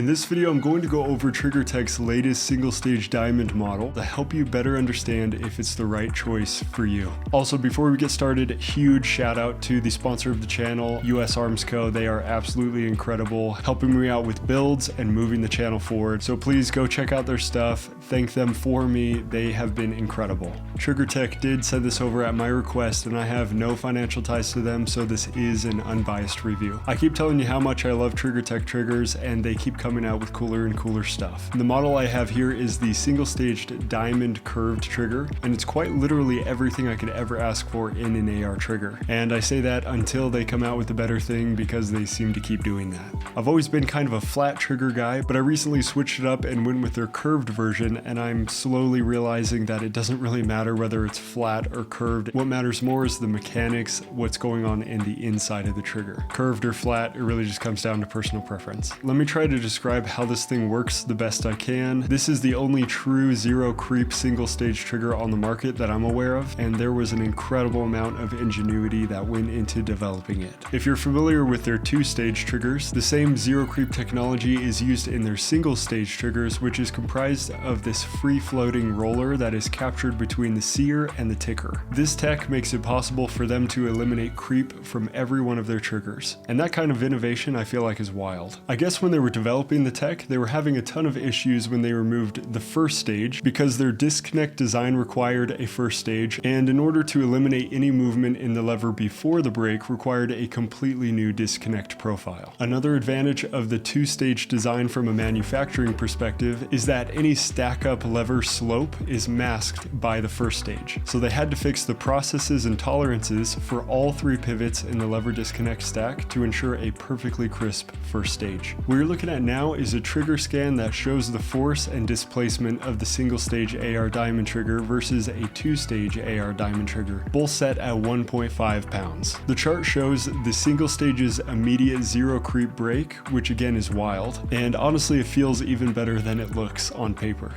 In this video, I'm going to go over TriggerTech's latest single stage diamond model to help you better understand if it's the right choice for you. Also, before we get started, huge shout out to the sponsor of the channel, US Arms Co. They are absolutely incredible, helping me out with builds and moving the channel forward. So please go check out their stuff. Thank them for me. They have been incredible. TriggerTech did send this over at my request, and I have no financial ties to them, so this is an unbiased review. I keep telling you how much I love TriggerTech triggers, and they keep coming out with cooler and cooler stuff. The model I have here is the single staged diamond curved trigger, and it's quite literally everything I could ever ask for in an AR trigger. And I say that until they come out with a better thing, because they seem to keep doing that. I've always been kind of a flat trigger guy, but I recently switched it up and went with their curved version, and I'm slowly realizing that it doesn't really matter whether it's flat or curved. What matters more is the mechanics, what's going on in the inside of the trigger. Curved or flat, it really just comes down to personal preference. Let me try to describe how this thing works the best I can. This is the only true zero creep single stage trigger on the market that I'm aware of, and there was an incredible amount of ingenuity that went into developing it. If you're familiar with their two-stage triggers, the same zero creep technology is used in their single stage triggers, which is comprised of this free-floating roller that is captured between the sear and the ticker. This tech makes it possible for them to eliminate creep from every one of their triggers, and that kind of innovation I feel like is wild. I guess when they were developing the tech, they were having a ton of issues when they removed the first stage because their disconnect design required a first stage, and in order to eliminate any movement in the lever before the break required a completely new disconnect profile. Another advantage of the two-stage design from a manufacturing perspective is that any stack-up lever slope is masked by the first stage, so they had to fix the processes and tolerances for all three pivots in the lever disconnect stack to ensure a perfectly crisp first stage. What you're looking at now is a trigger scan that shows the force and displacement of the single stage AR diamond trigger versus a two-stage AR diamond trigger, both set at 1.5 pounds. The chart shows the single stage's immediate zero creep break, which again is wild, and honestly it feels even better than it looks on paper.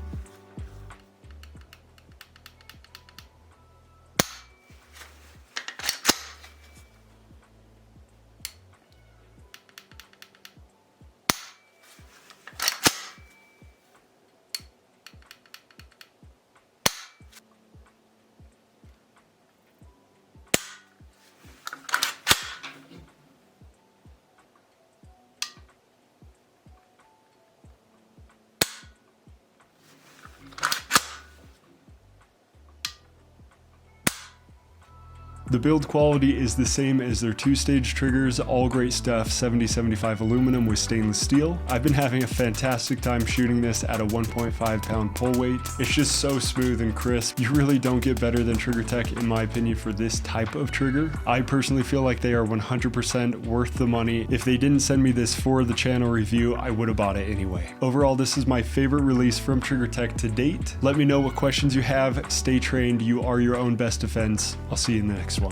The build quality is the same as their two-stage triggers, all great stuff, 70-75 aluminum with stainless steel. I've been having a fantastic time shooting this at a 1.5 pound pull weight. It's just so smooth and crisp. You really don't get better than TriggerTech in my opinion for this type of trigger. I personally feel like they are 100% worth the money. If they didn't send me this for the channel review, I would have bought it anyway. Overall, this is my favorite release from TriggerTech to date. Let me know what questions you have. Stay trained. You are your own best defense. I'll see you in the next one.